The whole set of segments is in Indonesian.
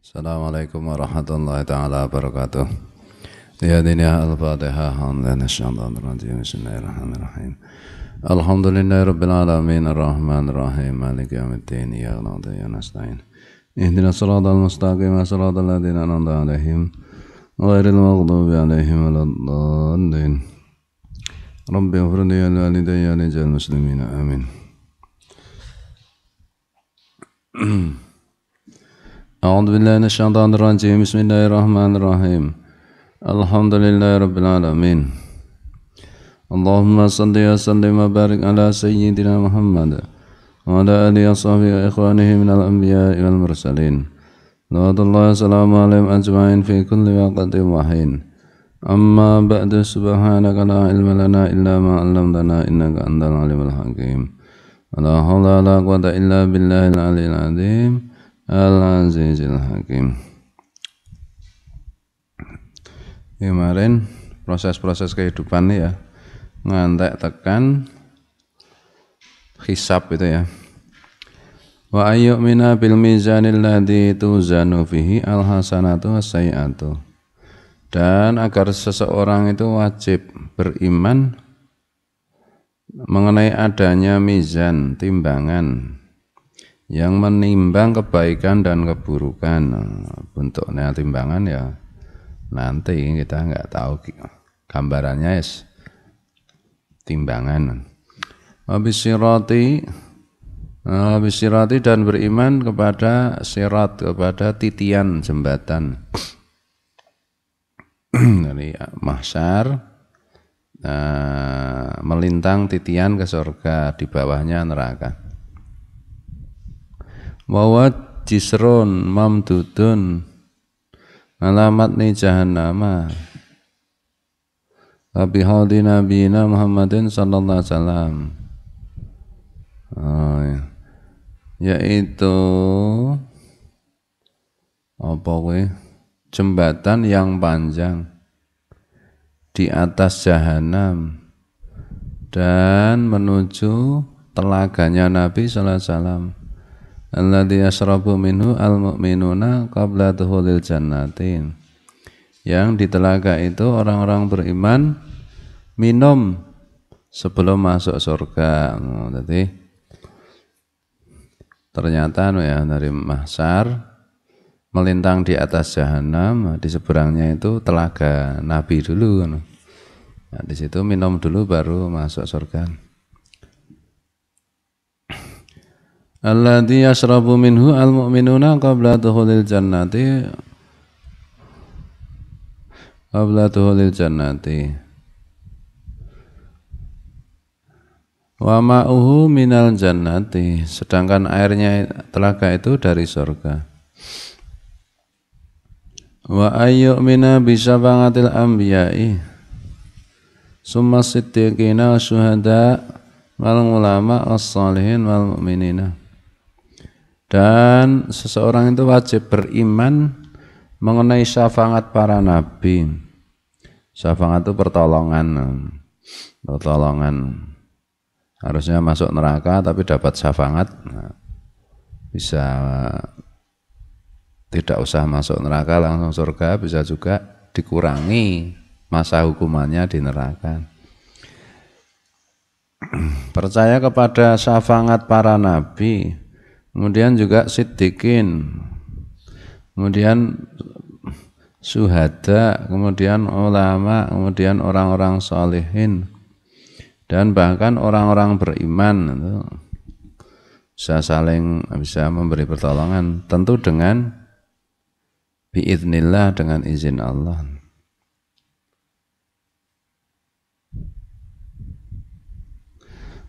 Assalamualaikum warahmatullahi taala wabarakatuh. Ya dunia al-Fatihah hamdan syaitanir rajim. Bismillahirrahmanirrahim. Alhamdulillahi rabbil alamin arrahmanir rahim maliki yaumiddin iyyaka na'budu wa iyyaka nasta'in. Ihdinas siratal mustaqim siratal ladzina an'amta 'alaihim ghairil maghdubi 'alaihim waladdallin. Rabbi ighfir li wa li walidayya wa li jami'il muslimin. Amin. A'udzu billahi minasyaitonir rajim. Bismillahirrahmanirrahim. Alhamdulillahi rabbil alamin. Allahumma shalli wa sallim wa barik ala sayyidina Muhammad wa ala alihi wa sahbihi wa ikhwanihi minal anbiya'i wal mursalin. Sallallahu salamu alaihim ajma'in fi kulli waqtin wa hin. Amma ba'du, subhanaka la ilma lana illa ma 'allamtana innaka antal alimul hakim. La haula wa la quwwata illa billahil aliyyil azim. Al-Azizil Hakim. Kemarin proses-proses kehidupan ya, ngantek tekan hisab itu ya. Wa ayyumina bil mizanil ladzi tuzanu fihi al-hasanatu was-sayyi'atu. Dan agar seseorang itu wajib beriman mengenai adanya mizan, timbangan yang menimbang kebaikan dan keburukan. Bentuknya timbangan ya nanti kita nggak tahu gambarannya yes. Timbangan. Wabisirati dan beriman kepada sirat, kepada titian jembatan dari mahsyar, melintang titian ke surga, di bawahnya neraka. Wawat jisrun mamdudun alamat ni jahannama wabihadi nabiyina Muhammadin sallallahu alaihi wasallam. Yaitu apa we? Jembatan yang panjang di atas jahanam dan menuju telaganya Nabi sallallahu alaihi wasallam. Alladzi yashrabu minhu al-mu'minuna qabla dukhulil jannatin. Yang di telaga itu orang-orang beriman minum sebelum masuk surga. Jadi ternyata ya dari mahsyar melintang di atas jahanam, di seberangnya itu telaga Nabi dulu. Nah, di situ minum dulu baru masuk surga. Alladzi yashrabu minhu al-mu'minuna qabla dukhulil jannati wa ma'uhu minal jannati, sedangkan airnya telaga itu dari surga. Wa ayyumina bi syafa'atil anbiya'i summa siddiqina wa syuhada wal ulama was-shalihin wal mu'minina. Dan seseorang itu wajib beriman mengenai syafaat para nabi. Syafaat itu pertolongan. Harusnya masuk neraka tapi dapat syafaat. Bisa tidak usah masuk neraka langsung surga, bisa juga dikurangi masa hukumannya di neraka. Percaya kepada syafaat para nabi, kemudian juga siddiqin, kemudian syuhada, kemudian ulama, kemudian orang-orang sholihin, dan bahkan orang-orang beriman itu bisa memberi pertolongan, tentu dengan biiznillah, dengan izin Allah.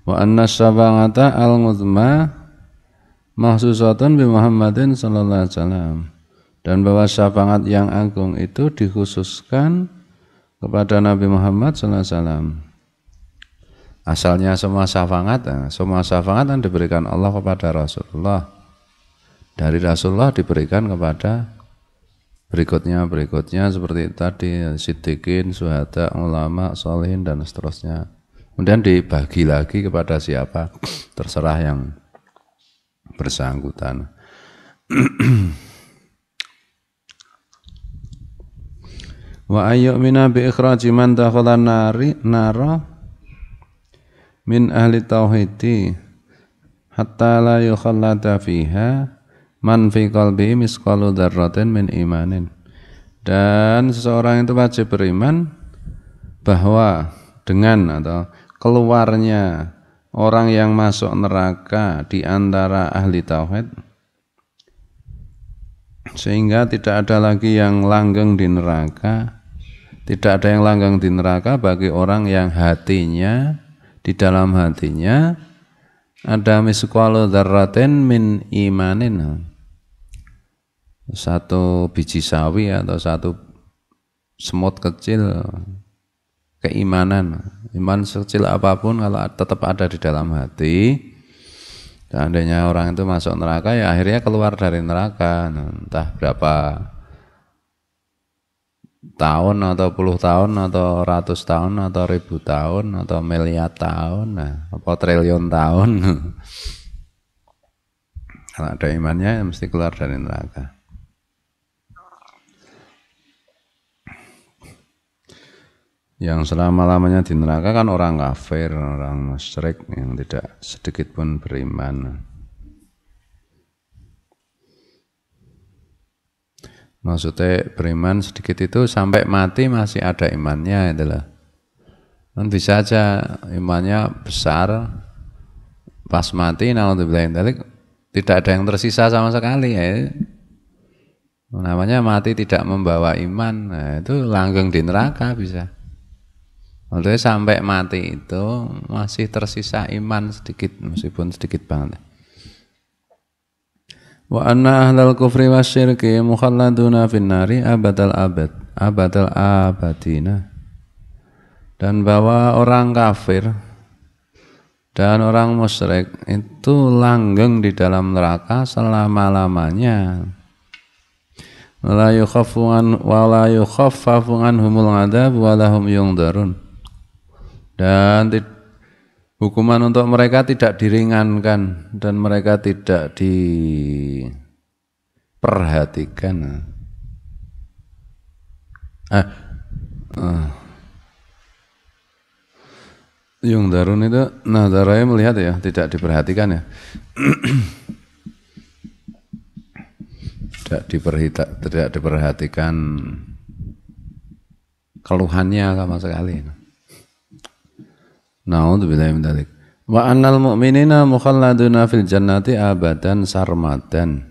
Wa anna syafa'ata al-nguzma mahsusatun bi Muhammadin sallallahu alaihi wasallam. Dan bahwa syafaat yang agung itu dikhususkan kepada Nabi Muhammad sallallahu alaihi wasallam. Asalnya semua syafaat yang diberikan Allah kepada Rasulullah. Dari Rasulullah diberikan kepada berikutnya seperti tadi siddiqin, syuhada, ulama, sholihin dan seterusnya. Kemudian dibagi lagi kepada siapa, terserah yang bersangkutan. Wa ayyumina bi ikhraji man dakhala nara min ahli tauhidi hatta la yukhallada fiha man fi qalbi misqalu dzarratin min imanin. Dan seseorang itu wajib beriman bahwa dengan atau keluarnya orang yang masuk neraka di antara ahli tauhid, sehingga tidak ada lagi yang langgeng di neraka, tidak ada yang langgeng di neraka bagi orang yang hatinya, di dalam hatinya ada misqalu dzarratin min imanin, satu biji sawi atau satu semut kecil keimanan. Iman sekecil apapun kalau tetap ada di dalam hati, seandainya orang itu masuk neraka, ya akhirnya keluar dari neraka. Entah berapa tahun atau puluh tahun atau ratus tahun atau ribu tahun atau miliar tahun, apa triliun tahun. Kalau ada imannya ya mesti keluar dari neraka. Yang selama-lamanya di neraka kan orang kafir, orang musyrik yang tidak sedikit pun beriman. Maksudnya beriman sedikit itu sampai mati masih ada imannya, itulah. Dan bisa aja imannya besar, pas mati naudzubillahi tidak ada yang tersisa sama sekali, ya. Namanya mati tidak membawa iman, nah, itu langgeng di neraka bisa. Maksudnya sampai mati itu masih tersisa iman sedikit, meskipun sedikit banget. Wa anna ahlal kufri wasyirki mukhalladuna finnari abadal abadina. Dan bahwa orang kafir dan orang musyrik itu langgeng di dalam neraka selama-lamanya. Wala yukhaffafu anhumul adab wa lahum yungdarun. Dan hukuman untuk mereka tidak diringankan dan mereka tidak diperhatikan. Yung darun itu nadaranya melihat ya, tidak diperhatikan ya. tidak diperhatikan keluhannya sama sekali. Na'udzubillahi min dzalik. Wa annal mu'minina mukhalladuna fil jannati abadan sarmadan.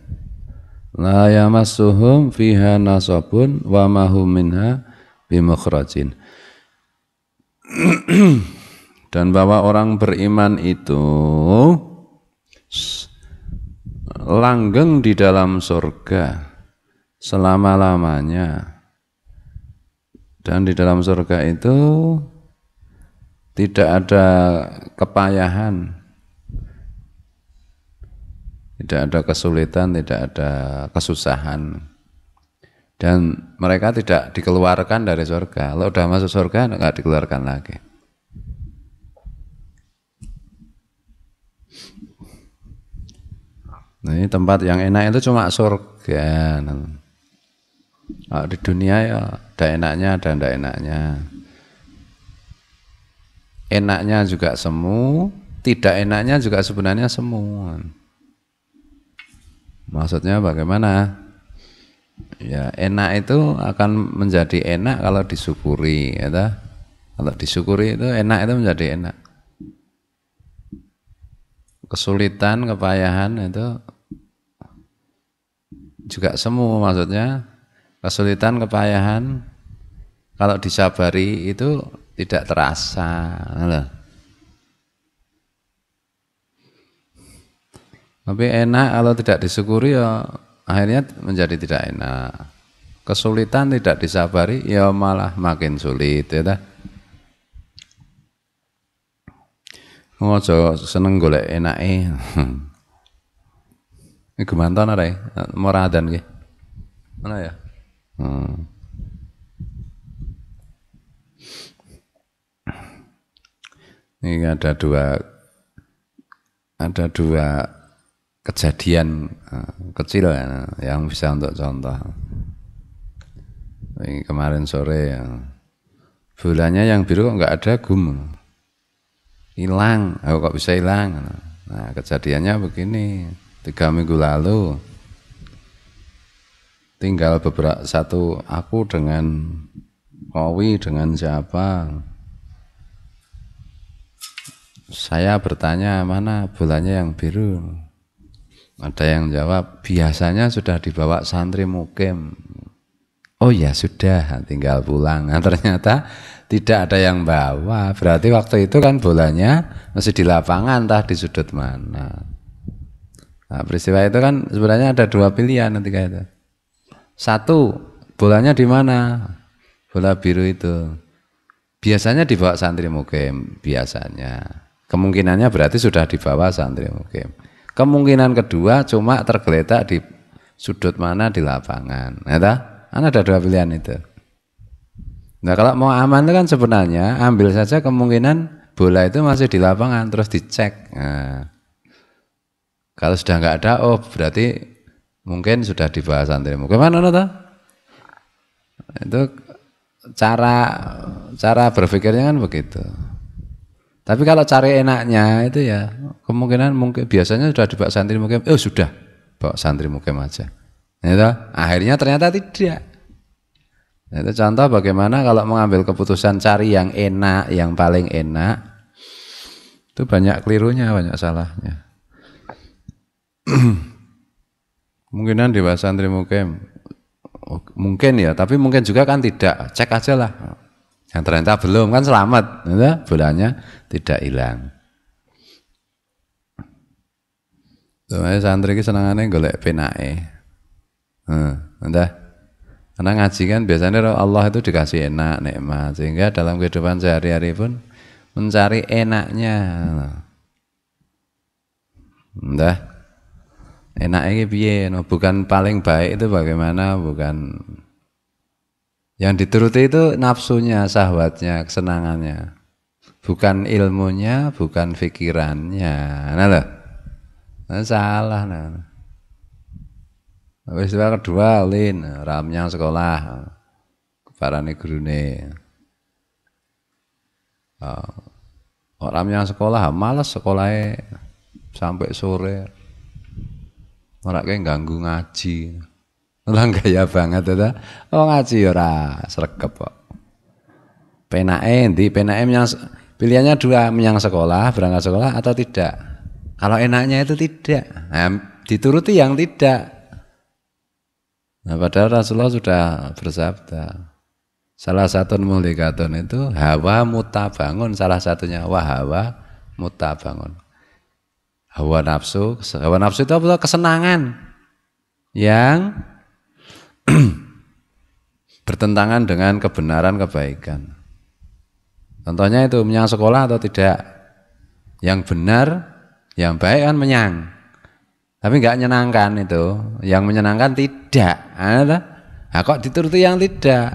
La yamassuhum fiha nasabun wa ma hum minha bimukhrajin. Dan bahwa orang beriman itu langgeng di dalam surga selama-lamanya. Dan di dalam surga itu tidak ada kepayahan, tidak ada kesulitan, tidak ada kesusahan. Dan mereka tidak dikeluarkan dari surga. Kalau sudah masuk surga, enggak dikeluarkan lagi. Nah, ini tempat yang enak itu cuma surga. Di dunia ya ada enaknya, ada enggak enaknya. Enaknya juga semu, tidak enaknya juga sebenarnya semu. Maksudnya bagaimana? Ya, enak itu akan menjadi enak kalau disyukuri, ya. Kalau disyukuri itu enak itu menjadi enak. Kesulitan, kepayahan itu juga semu, maksudnya kesulitan, kepayahan kalau disabari itu tidak terasa. Tapi enak kalau tidak disyukuri ya akhirnya menjadi tidak enak. Kesulitan tidak disabari ya malah makin sulit, ya. Ngojo seneng golek enake. Iki gemantan arek, moradan nggih. Mana ya? Ini ada dua kejadian kecil yang bisa untuk contoh. kemarin sore ya. Bulannya yang biru kok nggak ada gum, hilang. Kok bisa hilang? Nah kejadiannya begini, 3 minggu lalu tinggal satu aku dengan Kowi dengan siapa. Saya bertanya mana bulannya yang biru. Ada yang jawab biasanya sudah dibawa santri mukim. Oh ya sudah, tinggal pulang. Nah, ternyata tidak ada yang bawa. Berarti waktu itu kan bolanya masih di lapangan, entah di sudut mana. Nah, peristiwa itu kan sebenarnya ada 2 pilihan ketika itu. 1, bolanya di mana? Bola biru itu. Biasanya dibawa santri mukim, biasanya. Kemungkinannya berarti sudah dibawa santri mukim. Kemungkinan kedua cuma tergeletak di sudut mana di lapangan. Kan ada 2 pilihan itu. Nah kalau mau aman itu kan sebenarnya ambil saja kemungkinan bola itu masih di lapangan terus dicek. Nah, kalau sudah nggak ada, oh berarti mungkin sudah dibawa santri mukim. Mana tuh? Itu cara berpikirnya kan begitu. Tapi kalau cari enaknya itu ya kemungkinan mungkin biasanya sudah dibawa santri mukim, sudah bawa santri mukim aja. Itu akhirnya ternyata tidak. Itu contoh bagaimana kalau mengambil keputusan cari yang enak, yang paling enak, itu banyak kelirunya, banyak salahnya. Kemungkinan dibawa santri mukim, mungkin ya, tapi mungkin juga kan tidak. Cek aja lah. Yang ternyata belum kan selamat, bolanya tidak hilang. Soalnya santri ini senangannya golek penake. Karena ngaji kan biasanya Allah itu dikasih enak, nikmat, sehingga dalam kehidupan sehari-hari pun mencari enaknya. Enaknya piye? Bukan paling baik itu bagaimana? Bukan yang dituruti itu nafsunya, syahwatnya, kesenangannya. Bukan ilmunya, bukan pikirannya. Salah. Istilah kedua, lin, ramnya sekolah, parane gurune. Ramnya sekolah, malas sekolahnya sampai sore. Ora ganggu ngaji. Lah gaya banget itu. Oh ngaji ora sregep kok. Penake ndi? Penake pilihannya 2, menyang sekolah, berangkat sekolah atau tidak. Kalau enaknya itu tidak. Nah, dituruti yang tidak. Nah, padahal Rasulullah sudah bersabda. Salah satu muhlikatun itu hawa mutabangun, salah satunya hawa mutabangun. Hawa nafsu itu apa? Kesenangan yang bertentangan dengan kebenaran kebaikan. Contohnya itu menyang sekolah atau tidak. Yang benar, yang baik kan menyang. Tapi enggak menyenangkan itu. Yang menyenangkan tidak. Nah, kok dituruti yang tidak?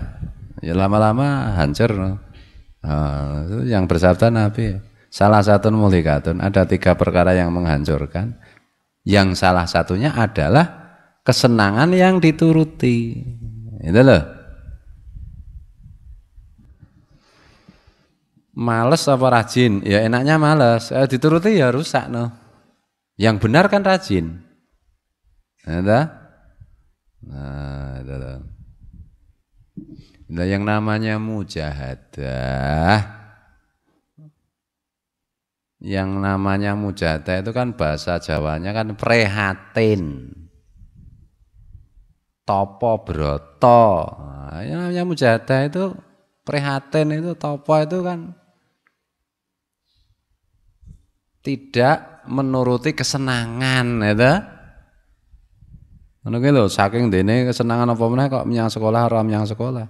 Ya lama-lama hancur. Itu yang bersabda Nabi. Salah satu muhlikatun, ada 3 perkara yang menghancurkan. Yang salah satunya adalah kesenangan yang dituruti. Itu loh. Males apa rajin? Ya enaknya males. Dituruti ya rusak no. Yang benar kan rajin. Nah, itu loh. Nah, yang namanya mujahadah. Yang namanya mujahadah itu kan bahasa Jawanya kan prihatin. Topo broto. Nah, yang namanya mujahadah itu prihatin itu topo itu kan tidak menuruti kesenangan itu. Ngono ki lho, saking dene kesenangan apa meneh kok menyang sekolah ora menyang sekolah.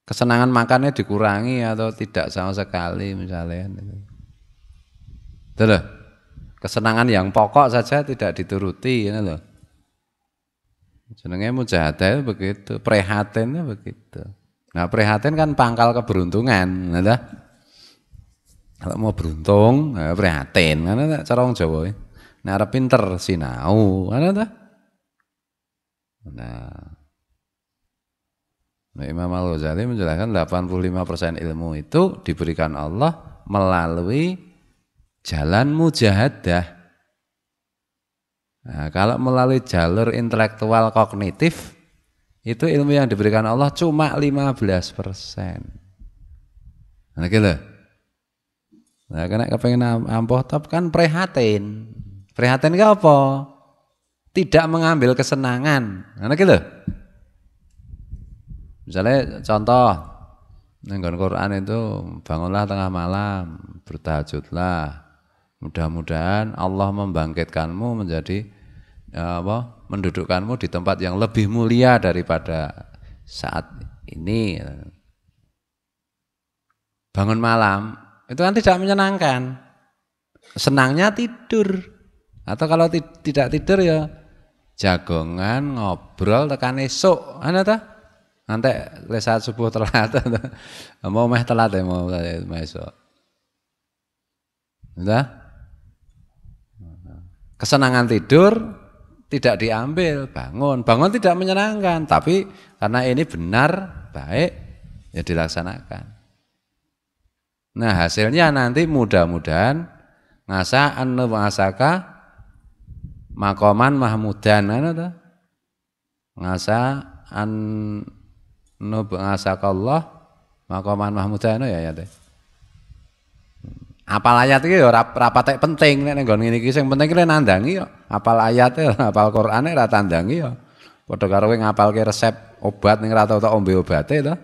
Kesenangan makannya dikurangi atau tidak sama sekali misalnya. Itu loh. Kesenangan yang pokok saja tidak dituruti ini loh. Jenenge mujahadah begitu, prihatin itu begitu. Nah, prihatin kan pangkal keberuntungan, nah, kalau mau beruntung, prihatin, karena cara orang Jawa. Nah, arep pinter sinau, ana ta? Nah. Imam Al-Ghazali menjelaskan 85% ilmu itu diberikan Allah melalui jalan mujahadah. Nah, kalau melalui jalur intelektual kognitif itu ilmu yang diberikan Allah cuma 15%. Nah gitu. Nah, karena kepengen ampuh top kan prihatin. Prihatin ke apa? Tidak mengambil kesenangan. Nah gitu. Misalnya contoh nenggon Quran itu bangunlah tengah malam, bertahajudlah. Mudah-mudahan Allah membangkitkanmu menjadi mendudukkanmu di tempat yang lebih mulia daripada saat ini. Bangun malam itu kan tidak menyenangkan. Senangnya tidur. Atau kalau tidak tidur ya jagongan ngobrol tekan esuk. Ana ta? Nanti saat subuh telat, mau meh telat ya mau esok. Udah? Kesenangan tidur tidak diambil, bangun tidak menyenangkan, tapi karena ini benar, baik, ya dilaksanakan. Nah hasilnya nanti mudah-mudahan ngasa anu ngasaka makoman mahmudan, ngasa anu ngasakallah makoman mahmudan ya teh. Apal ayat iki ya ora patek penting nek nggon ngene iki sing penting ki nandangi ya. Apal ayate, apal Qur'ane ora tandangi ya. Padha karo kowe ngapalke resep obat ning ora tau ombe obate to.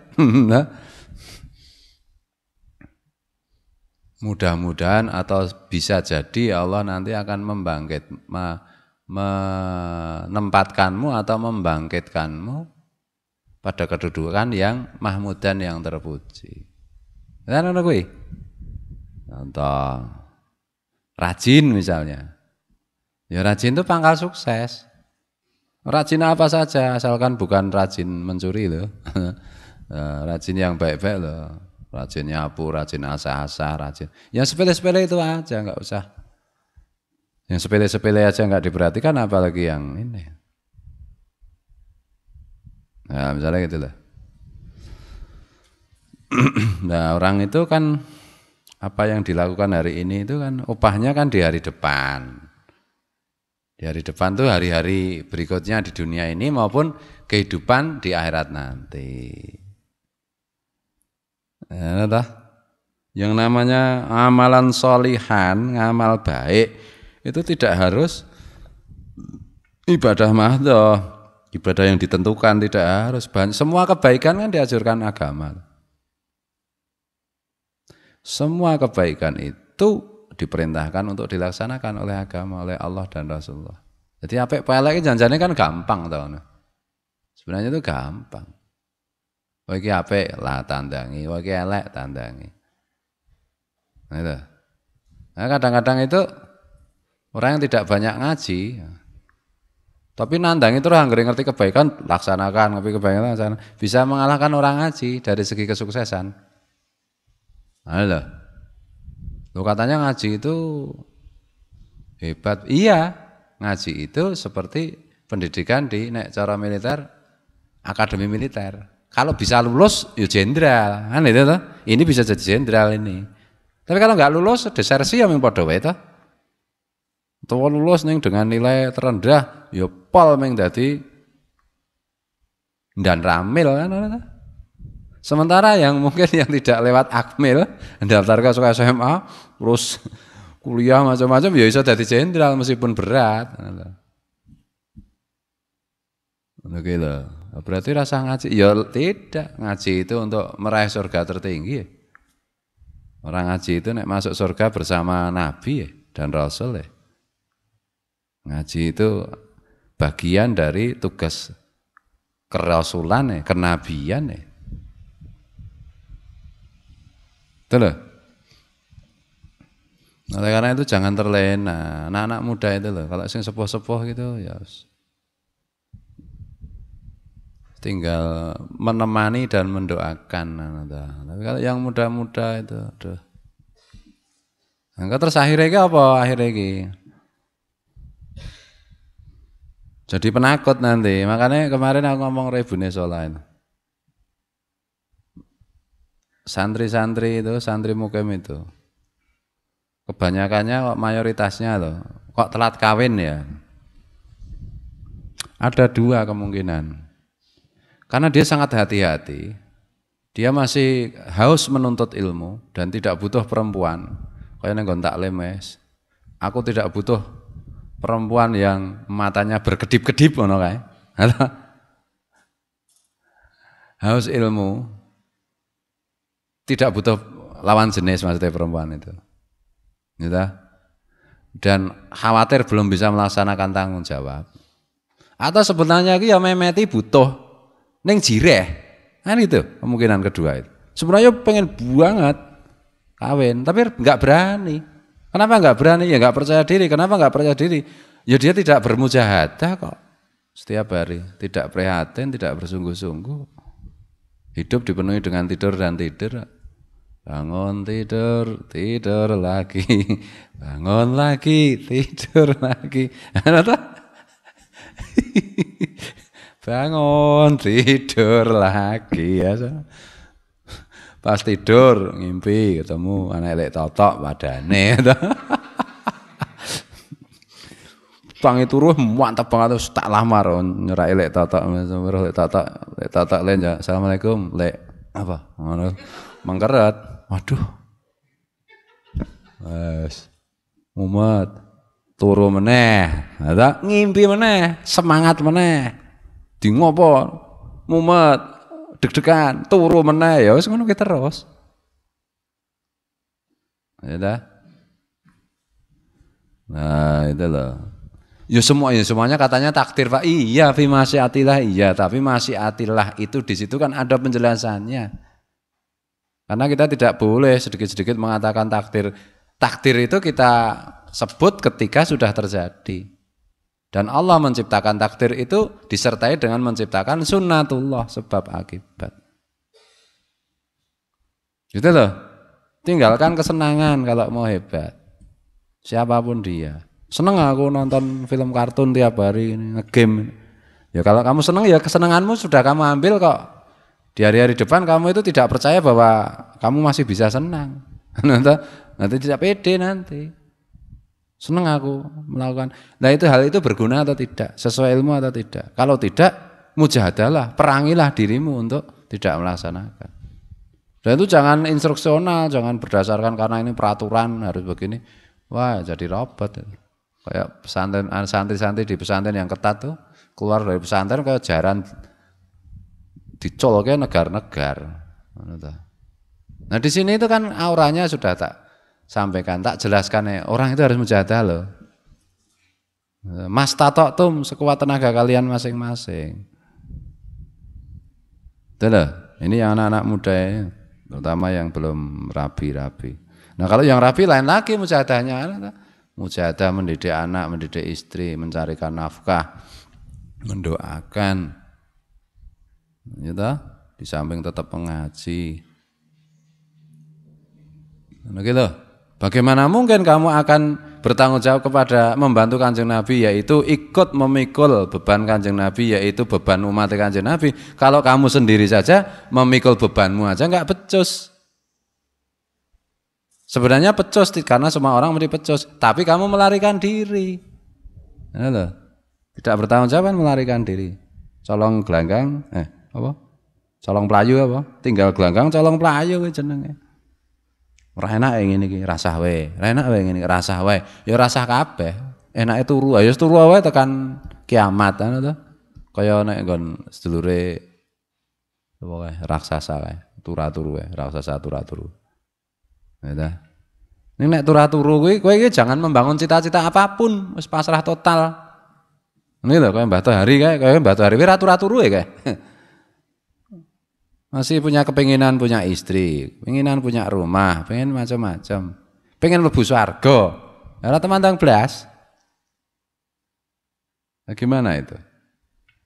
Mudah-mudahan atau bisa jadi Allah nanti akan menempatkanmu atau membangkitkanmu pada kedudukan yang mahmudan yang terpuji. Kan ngono kuwi. Contoh rajin misalnya. Ya rajin itu pangkal sukses. Rajin apa saja asalkan bukan rajin mencuri loh. Rajin yang baik-baik loh. Rajin nyapu, rajin asah-asah, rajin. Yang sepele-sepele itu aja enggak usah. Yang sepele-sepele aja enggak diperhatikan apalagi yang ini. Nah, misalnya gitu loh. Nah, orang itu kan apa yang dilakukan hari ini itu kan upahnya kan di hari depan. Di hari depan tuh hari-hari berikutnya di dunia ini maupun kehidupan di akhirat nanti. Ya, yang namanya amalan solihan, ngamal baik itu tidak harus ibadah mahdoh, ibadah yang ditentukan tidak harus. Semua kebaikan kan dianjurkan agama. Semua kebaikan itu diperintahkan untuk dilaksanakan oleh agama, oleh Allah dan Rasulullah. Jadi apik pelek janjane kan gampang tau. Sebenarnya itu gampang. Wae iki apik lah tandangi, wae iki elek tandangi. Nah, itu. Nah, kadang-kadang itu orang yang tidak banyak ngaji, tapi nandangi terus anggere ngerti kebaikan laksanakan, ngerti kebaikan laksanakan, bisa mengalahkan orang ngaji dari segi kesuksesan. Halo. Lo katanya ngaji itu hebat. Iya, ngaji itu seperti pendidikan di cara militer, akademi militer. Kalau bisa lulus, ya jenderal. Kan itu toh. Ini bisa jadi jenderal ini. Tapi kalau nggak lulus, desersi ya mung padha wae toh. Atau lulus ning dengan nilai terendah, ya pol mung dadi dan ramil kan. Sementara yang mungkin yang tidak lewat akmil, daftar ke SMA, terus kuliah macam-macam, ya bisa jadi jenderal meskipun berat. Gitu. Berarti rasa ngaji, ya tidak. Ngaji itu untuk meraih surga tertinggi. Orang ngaji itu nek masuk surga bersama Nabi dan Rasul. Ngaji itu bagian dari tugas kerasulan, kenabian. Betul loh. Oleh karena itu jangan terlena. Anak-anak muda itu loh, kalau sing sepuh-sepuh gitu ya tinggal menemani dan mendoakan. Tapi kalau yang muda-muda itu, aduh. Nah, terus akhirnya apa? Akhirnya ini jadi penakut nanti. Makanya kemarin aku ngomong Rebune Sholah. santri-santri itu, santri mukim itu, kebanyakannya mayoritasnya loh, kok telat kawin ya? Ada dua kemungkinan. Karena dia sangat hati-hati, dia masih haus menuntut ilmu dan tidak butuh perempuan. Kayak nenggon taklim wis. Aku tidak butuh perempuan yang matanya berkedip-kedip ngono kae. Haus ilmu, tidak butuh lawan jenis maksudnya perempuan itu. Gitu. Dan khawatir belum bisa melaksanakan tanggung jawab. Atau sebenarnya ya memeti butuh ning jireh. Kan itu kemungkinan kedua itu. Sebenarnya pengen banget kawin, tapi nggak berani. Kenapa nggak berani? Ya nggak percaya diri. Kenapa nggak percaya diri? Ya dia tidak bermujahadah kok. Setiap hari, tidak prihatin, tidak bersungguh-sungguh. Hidup dipenuhi dengan tidur dan tidur. Bangun tidur, tidur lagi. Bangun lagi, tidur lagi. Bangun tidur lagi ya. Pas tidur ngimpi ketemu anak elek totok padane. Tangi turu mantap banget tak lamar nyerak elek totok elek totok len ya. Assalamualaikum lek apa ngono mangkeret. Waduh. Wes mumet turu meneh. Ada ngimpi meneh, semangat meneh. Di ngopo mumet deg-degan turu meneh ya wis ngono ki terus. Ya dah. Nah, itu loh. Ya semuanya katanya takdir Pak. Iya, fi masyiatillah iya, tapi masyiatillah itu di situ kan ada penjelasannya. Karena kita tidak boleh sedikit-sedikit mengatakan takdir. Takdir itu kita sebut ketika sudah terjadi. Dan Allah menciptakan takdir itu disertai dengan menciptakan sunnatullah sebab akibat. Gitu loh. Tinggalkan kesenangan kalau mau hebat. Siapapun dia. Seneng aku nonton film kartun tiap hari nge-game. Ya kalau kamu seneng ya kesenanganmu sudah kamu ambil kok. Di hari-hari depan kamu itu tidak percaya bahwa kamu masih bisa senang. Nanti tidak pede nanti. Seneng aku melakukan. Nah itu hal itu berguna atau tidak? Sesuai ilmu atau tidak? Kalau tidak, mujahadalah, perangilah dirimu untuk tidak melaksanakan. Dan itu jangan instruksional, jangan berdasarkan karena ini peraturan harus begini. Wah jadi robot. Kayak pesantren, santri-santri di pesantren yang ketat tuh keluar dari pesantren kayak jaran dicol kayak negar-negar. Nah di sini itu kan auranya sudah tak sampaikan, tak jelaskan ya. Orang itu harus mujahadah loh. Mastata'tum sekuat tenaga kalian masing-masing. Itu loh. Ini yang anak-anak muda ya, terutama yang belum rabi-rabi. Nah kalau yang rabi lain lagi mujahadahnya. Mujahadah mendidik anak, mendidik istri, mencarikan nafkah, mendoakan, gitu. Di samping tetap mengaji. Nah, gitu. Bagaimana mungkin kamu akan bertanggung jawab kepada membantu Kanjeng Nabi, yaitu ikut memikul beban Kanjeng Nabi, yaitu beban umat Kanjeng Nabi. Kalau kamu sendiri saja memikul bebanmu aja nggak becus. Sebenarnya pecus karena semua orang mesti pecus, tapi kamu melarikan diri. Halo. Tidak bertanggung jawab melarikan diri. Colong gelanggang, apa? Colong pelayu apa? Tinggal gelanggang colong pelayu kuwi jenenge. Ora enak ngene iki, rasah wae. Ora enak wae ngene iki, rasah wae. Ya rasah kabeh. Enake turu, ya turu wae tekan kiamat ngono to. Kaya nek nggon sedulure apa kae raksasa kae, turu wae, raksasa turu. Ya. Ini nek turu kowe iki jangan membangun cita-cita apapun, wis pasrah total. Ini lho kayak Mbah Tohari kayak Mbah Tohari ora turu ya kayak. Masih punya kepinginan punya istri, kepinginan punya rumah, pengen macam-macam. Pengen mlebu swarga. Ora temandang blas. Nah, gimana itu?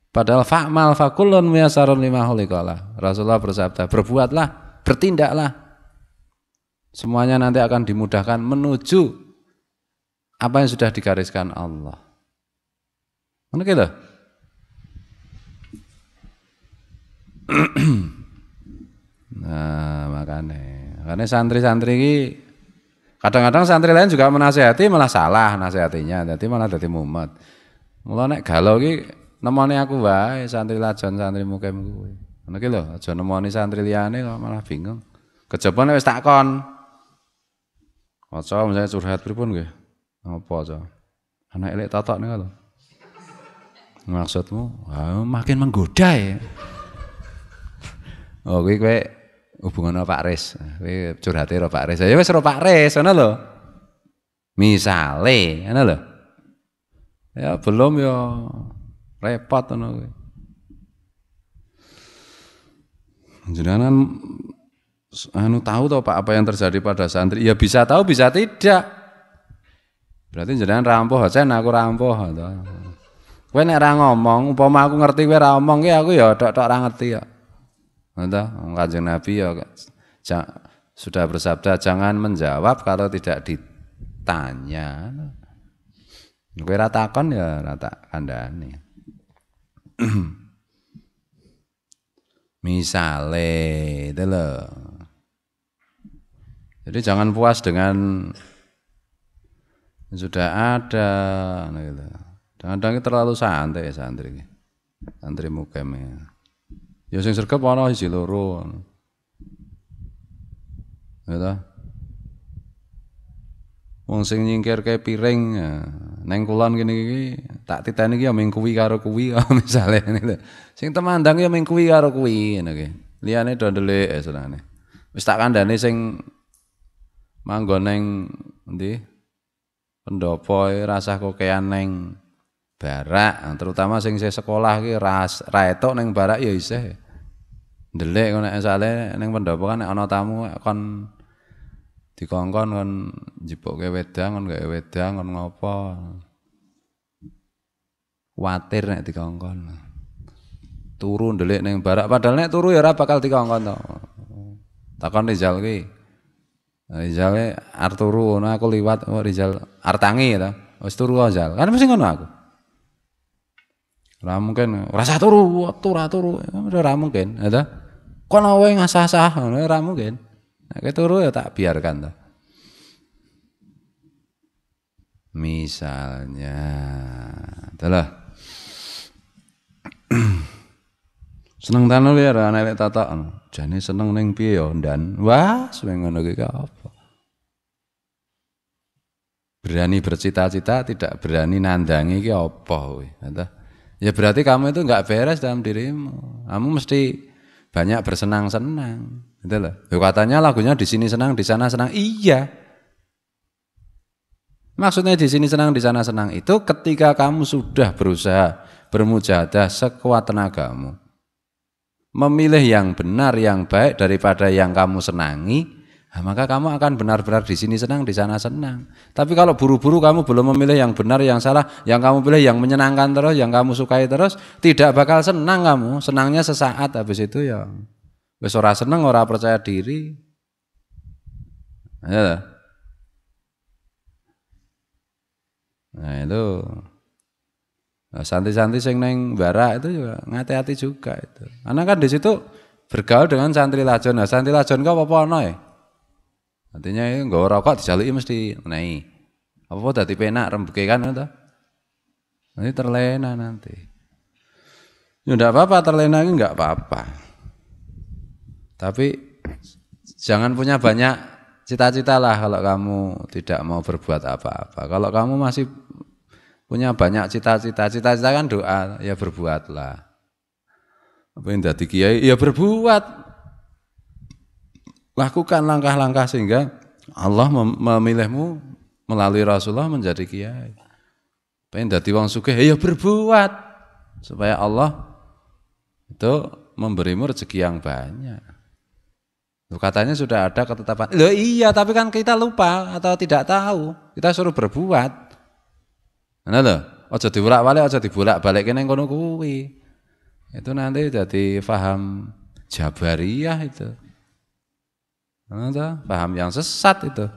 Padahal fa'mal fakullun miyasarun lima khuliqalah. Rasulullah bersabda, berbuatlah, bertindaklah. Semuanya nanti akan dimudahkan menuju apa yang sudah digariskan Allah. Mana gitu? Nah makanya Karena santri-santri ini kadang-kadang santri lain juga menasihati malah salah nasihatinya, jadi malah dadi mumet. Mula nek galau ki nemoni aku wae santri lajon santri mukem kuwi. Ngono ki lho, aja nemoni santri liyane kok malah bingung. Kejaba nek wis takon. Waca misalnya curhat pripun nggih? Apa aja? Anak elek totok niku lho. Maksudmu, makin menggoda ya. Oh, kowe hubungan Pak Riz. Kowe curhate karo Pak Riz. Ya wis karo Pak Riz, ngono lho. Misale, ngono lho. Ya belum ya repot ngono kowe. Jenengan tahu toh Pak apa yang terjadi pada santri? Ya bisa tahu, bisa tidak. Berarti jenengan rampuh, sen aku rampuh to. Kowe nek ra ngomong, umpama aku ngerti kowe ra ngomong ki aku ya tok-tok ra ngerti ya. Ngono Kanjeng Nabi ya sudah bersabda jangan menjawab kalau tidak ditanya. Kowe ra takon ya ra tak kandhani. Misale itu loh. Jadi jangan puas dengan sudah ada gitu. Kadang-kadang terlalu santai santri. Santri mukem. Ya sing sregep ana siji loro. Ya. Wong sing nyingkirke piring neng kulon kene iki tak titeni iki ya ming kuwi karo kuwi misale ngene lho. Sing temandang ya ming kuwi karo kuwi ngene iki. Liyane do ndelik senengane. Wis tak kandhane sing manggon neng endi? Pendopo rasah kokean neng barak, terutama sing sekolah ki ra etok ning barak ya isih. Ndelik kok nek misale ning pendopo kan nek ana tamu kon dikongkon kon njipuke wedang kon gawe wedang kon ngopo. Kuwatir nek dikongkon. Turu ndelik ning barak padahal nek turu ya ora bakal dikongkon to. Takon Rizal ki. Rizal arep turu ngono aku liwat Rizal artangi to. Wis turu Rizal. Kan mesti ngono aku. Ora mungkin rasa turu, ora mungkin, ada. Kono wae ngasah-asah, ora mungkin. Nek turu ya tak biarkan to. Misalnya, adalah seneng tenan ya anak tatak. Jane seneng ning piye ya ndan. Wah, sing ngono ki apa? Berani bercita-cita, tidak berani nandangi ki apa kowe, ya berarti kamu itu enggak beres dalam dirimu. Kamu mesti banyak bersenang-senang. Gitu loh. Ya katanya lagunya di sini senang, di sana senang. Iya. Maksudnya di sini senang, di sana senang itu ketika kamu sudah berusaha bermujahadah sekuat tenagamu. Memilih yang benar, yang baik daripada yang kamu senangi, nah, maka kamu akan benar-benar di sini senang, di sana senang. Tapi kalau buru-buru kamu belum memilih yang benar, yang salah, yang kamu pilih yang menyenangkan terus, yang kamu sukai terus, tidak bakal senang kamu. Senangnya sesaat, habis itu ya wis ora seneng, ora percaya diri. Ya. Nah itu santri-santri sing neng barak itu juga ngati-hati juga itu. Karena kan di situ bergaul dengan santri lajon. Nah santri lajon kau apa ono ya? Artinya itu nggak rokok dijaluki mesti naik. Apa dadi penak rembuke kan itu. Nanti terlena nanti. Ya enggak apa-apa terlena ini enggak apa-apa. Tapi jangan punya banyak cita-cita lah kalau kamu tidak mau berbuat apa-apa. Kalau kamu masih punya banyak cita-cita kan doa, ya berbuatlah. Apa yang dadi kiai, ya berbuat. Lakukan langkah-langkah sehingga Allah memilihmu melalui Rasulullah menjadi kiai. Pengen dadi wong sugih, ya berbuat supaya Allah itu memberimu rezeki yang banyak. Katanya sudah ada ketetapan. Loh iya, tapi kan kita lupa atau tidak tahu. Kita suruh berbuat. Nah loh, aja dibolak-balik, aja dibolak-balik kene kono kuwi. Itu nanti jadi paham Jabariyah itu. Nah, paham yang sesat itu.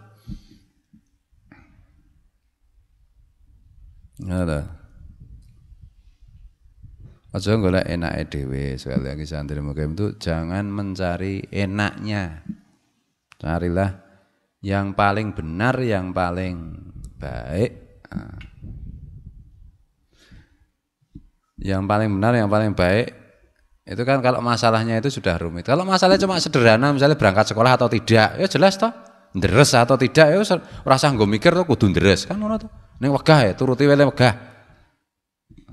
Nah loh. Aja golek enake dhewe, sekali lagi santri mukim itu jangan mencari enaknya. Carilah yang paling benar, yang paling baik. Yang paling benar, yang paling baik itu kan kalau masalahnya itu sudah rumit. Kalau masalahnya cuma sederhana, misalnya berangkat sekolah atau tidak, ya jelas toh. Deres atau tidak, ya rasa nggo mikir tuh kudu deres kan ngono tuh. Ning wegah ya turuti wele wegah.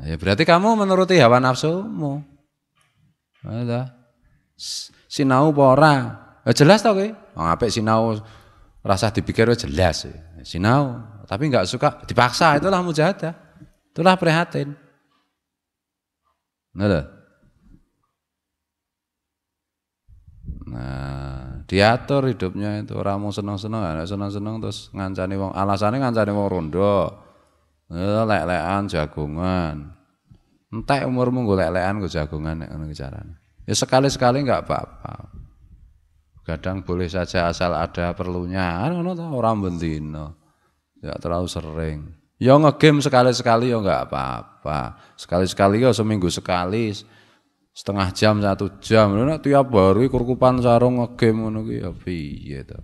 Ya berarti kamu menuruti hawa nafsumu. Ada sinau apa ora? Ya jelas toh kowe. Wong apik sinau rasa dipikir jelas. Sinau, tapi enggak suka dipaksa, itulah mujahadah. Itulah prihatin. Nah, diatur hidupnya itu orang mau seneng-seneng, ada seneng-seneng terus ngancani wong, alasannya ngancani wong rondo, lek-lekan jagungan, entek umurmu gue lek-lekan gue jagungan nek ngono carane. Ya sekali-sekali enggak apa-apa. Kadang boleh saja asal ada perlunya, ngono ta ora bendino. Enggak terlalu sering. Ya ngegame sekali-sekali ya enggak apa-apa. Sekali-sekali ya seminggu sekali. Setengah jam, 1 jam, nek tiap hari kurkupan sarung ngegame ngono ki ya piye to.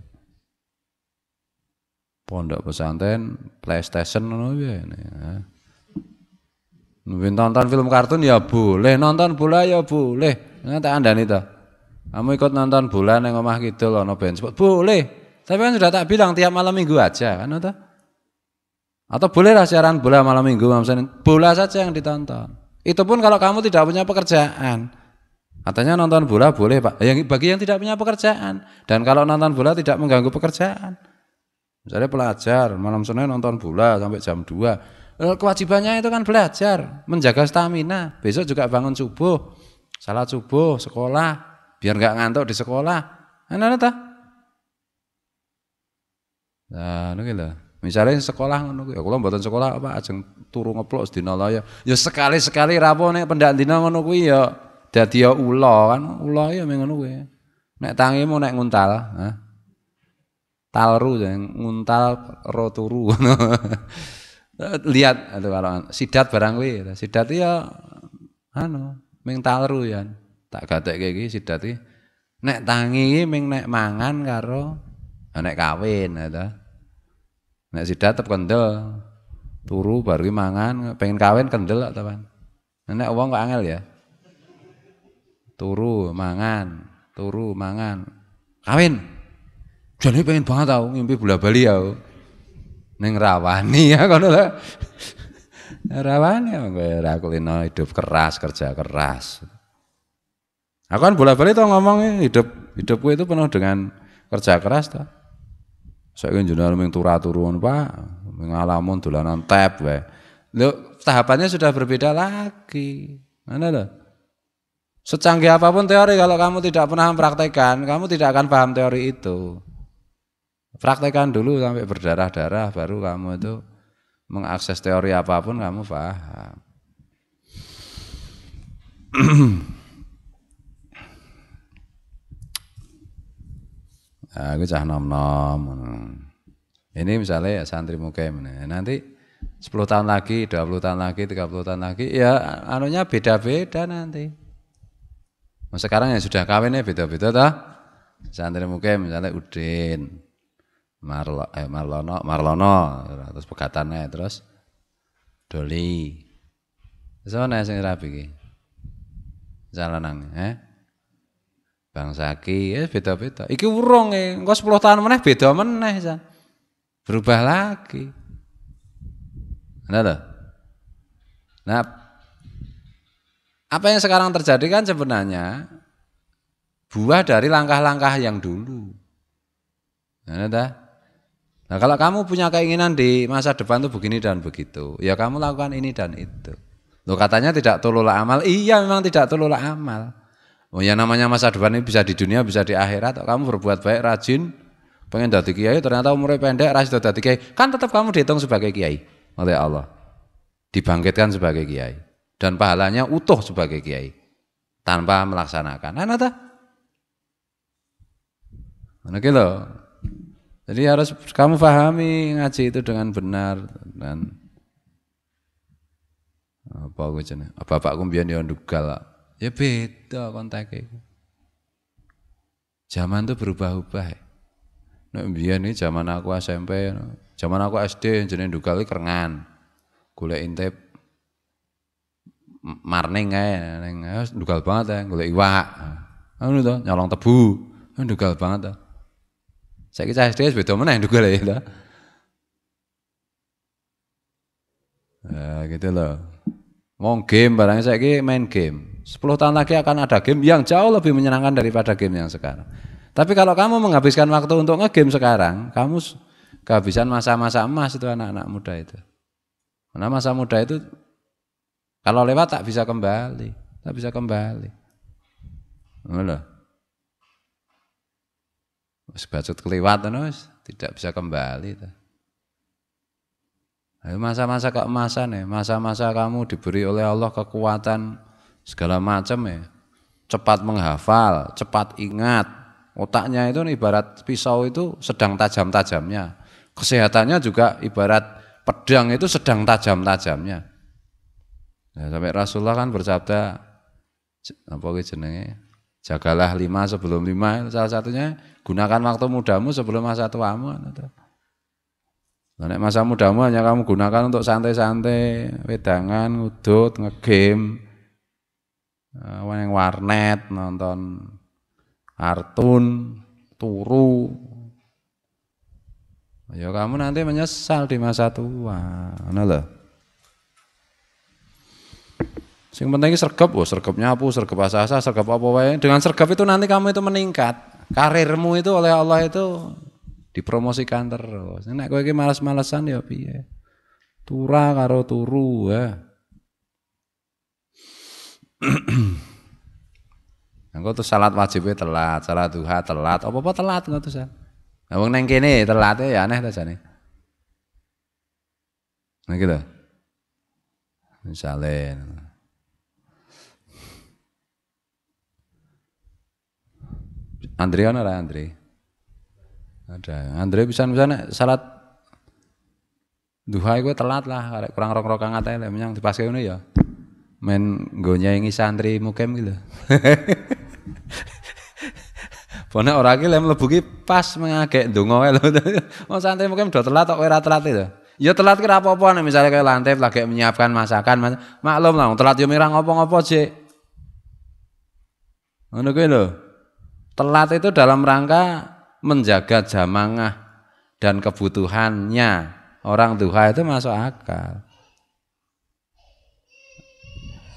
Pondok pesantren PlayStation ngono piye. Nonton film kartun ya boleh, nonton bola ya boleh. Nek tak andani to. Kamu ikut nonton bola ning omah kidul ana band sport boleh. Tapi kan sudah tak bilang tiap malam minggu aja kan to. Atau bolehlah siaran bola malam minggu misalnya bola saja yang ditonton. Itu pun kalau kamu tidak punya pekerjaan. Katanya nonton bola boleh Pak. Bagi yang tidak punya pekerjaan. Dan kalau nonton bola tidak mengganggu pekerjaan. Misalnya pelajar, malam Senin nonton bola sampai jam 2. Kewajibannya itu kan belajar. Menjaga stamina. Besok juga bangun subuh. Salat subuh, sekolah. Biar nggak ngantuk di sekolah. Enak tak? Nah, ini lah. Misalnya sekolah ngono kuwi, kula mboten sekolah apa ajeng turu ngeplok sedina laya. Ya sekali-sekali rapo nek pendak dina ngono kuwi ya dadi ya ula kan. Ula ya mung ngono kuwi. Nek tangimu nek nguntal, talru jeng nguntal ro turu ngono. Lihat itu kalau sidat barang kuwi, sidat ya anu mung talru ya. Tak gatekke iki sidat iki. Nek tangi iki mung nek mangan karo nek kawin ya. Nek sidat tetep kendel, turu baru mangan, pengen kawin kendel tak teman. Nek wong kok angel ya. Turu mangan, kawin. Jane pengen banget tau ngimpi bola-bali ya. Ning rawani ya kono lho. Rawani kowe ora kulino hidup keras, kerja keras. Aku kan bola-bali tau ngomong hidupku itu penuh dengan kerja keras ta. Saiki jenengan mung turu-turun Pak, ngalamun dolanan tap wae. Lho, tahapannya sudah berbeda lagi. Mana lho? Secanggih apapun teori kalau kamu tidak pernah mempraktekkan, kamu tidak akan paham teori itu. Praktekkan dulu sampai berdarah-darah baru kamu itu mengakses teori apapun kamu paham. Aku cah nom-nom. Ini misalnya ya santri mukem. Nanti 10 tahun lagi, 20 tahun lagi, 30 tahun lagi, ya anunya beda-beda nanti. Sekarang yang sudah kawin ya beda-beda toh. Santri mukem misalnya Udin, Marlono, terus pegatannya, terus Doli. Soalnya sing rapi iki. Jalanang, Bang Saki, beda-beda. Iki urung engko 10 tahun meneh beda meneh, San. Berubah lagi. Nah, apa yang sekarang terjadi kan sebenarnya buah dari langkah-langkah yang dulu. Nah, kalau kamu punya keinginan di masa depan tuh begini dan begitu, ya kamu lakukan ini dan itu. Loh katanya tidak tulul amal. Iya memang tidak tulul amal. Oh ya namanya masa depan ini bisa di dunia, bisa di akhirat. Kamu berbuat baik, rajin, pengen dadi kiai, ternyata umurnya pendek, rajin dadi kiai, kan tetap kamu dihitung sebagai kiai oleh Allah, dibangkitkan sebagai kiai, dan pahalanya utuh sebagai kiai tanpa melaksanakan. Nah gitu. Jadi harus kamu pahami ngaji itu dengan benar dan apa jenenge? Bapakku mbiyen yo ndugal. Ya beda kontaknya. Zaman itu berubah-ubah. Nek mbiyen iki zaman aku SMP, zaman aku SD jenenge ndugal iki kerengan. Golek intip marning kae ning ndugal banget ya golek iwak. Anu to, nyolong tebu. Ndugal banget to. Saiki cah SD wis beda meneh ndugal ya to. Gitu loh. Mau game barangnya saiki main game. 10 tahun lagi akan ada game yang jauh lebih menyenangkan daripada game yang sekarang. Tapi kalau kamu menghabiskan waktu untuk nge-game sekarang, kamu kehabisan masa-masa emas itu anak-anak muda itu. Karena masa muda itu kalau lewat tak bisa kembali, tak bisa kembali. Ngono. Wis bacut keliwat tidak bisa kembali. Masa-masa keemasan ya, masa-masa kamu diberi oleh Allah kekuatan segala macam ya. Cepat menghafal, cepat ingat. Otaknya itu ibarat pisau itu sedang tajam-tajamnya. Kesehatannya juga ibarat pedang itu sedang tajam-tajamnya. Nah, sampai Rasulullah kan bersabda, apa jenenge? Jagalah 5 sebelum 5. Salah satunya gunakan waktu mudamu sebelum masa tuamu. Nah, masa mudamu hanya kamu gunakan untuk santai-santai, wedangan, ngudut, ngegame, yang warnet, nonton kartun, turu. Ya kamu nanti menyesal di masa tua. Ngono lho. Sing penting iki sregep, sregep nyapu, sregep asasa, sregep apa wae. Dengan sregep itu nanti kamu itu meningkat. Karirmu itu oleh Allah itu dipromosikan terus. Nek kowe iki malas-malesan ya piye? Tura karo turu ya. Engko tuh salat wajibnya telat, salat duha telat, apa-apa telat engko tuh san. Lah wong nang kene telate ya aneh ta jane. Nah gitu. Misale Andre ana ora Andre? Ada. Andre bisa salat duha iku telat lah, arek kurang rong rakaat ae lek menyang dipaske ngono ya. Men nggo nyaingi santri mukem gitu. Pone ora iki lek mlebu ki pas mengagek ndonga wae lho. Wong santri mukem do telat kok ora telat itu. Ya telat ki ora apa-apa nek misale kaya lantai lagi menyiapkan masakan, maklum lah telat yo mirang apa-apa sik. Ngono kuwi lho. Telat itu dalam rangka menjaga jamaah dan kebutuhannya orang duha itu masuk akal.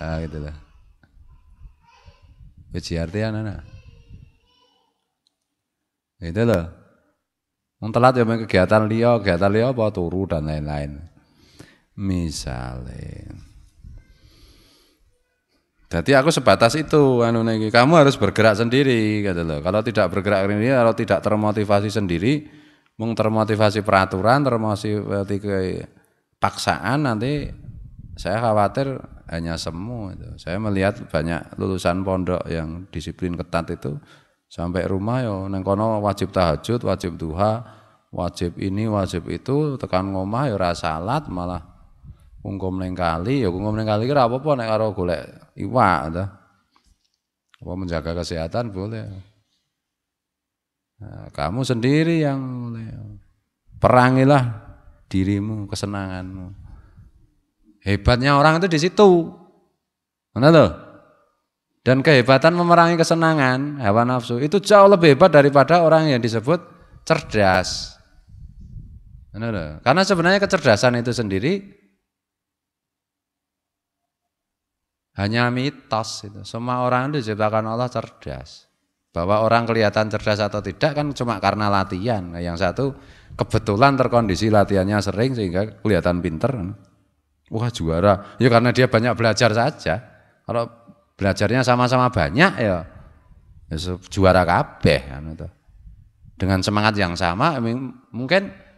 Ah gitu lah. Uji artian anak. Gitu loh. Wong telat ya kegiatan liya apa turu dan lain-lain. Misalnya. Jadi aku sebatas itu kamu harus bergerak sendiri gitu loh. Kalau tidak bergerak sendiri, kalau tidak termotivasi sendiri, termotivasi peraturan, termotivasi paksaan, nanti saya khawatir hanya semu itu. Saya melihat banyak lulusan pondok yang disiplin ketat itu sampai rumah yo nang kono wajib tahajud, wajib duha, wajib ini, wajib itu, tekan ngomah yo ora salat malah kungkum ning kali, ya kungkum ning kali ki ora apa-apa nek karo golek iwak to. Apa menjaga kesehatan boleh. Nah, kamu sendiri yang perangilah dirimu, kesenanganmu. Hebatnya orang itu di situ. Mana tuh? Dan kehebatan memerangi kesenangan, hawa nafsu itu jauh lebih hebat daripada orang yang disebut cerdas. Mana tuh? Karena sebenarnya kecerdasan itu sendiri hanya mitos itu. Semua orang itu diciptakan Allah cerdas. Bahwa orang kelihatan cerdas atau tidak kan cuma karena latihan. Yang satu kebetulan terkondisi latihannya sering sehingga kelihatan pinter. Wah juara. Ya karena dia banyak belajar saja. Kalau belajarnya sama-sama banyak ya juara kabeh kan itu. Dengan semangat yang sama mungkin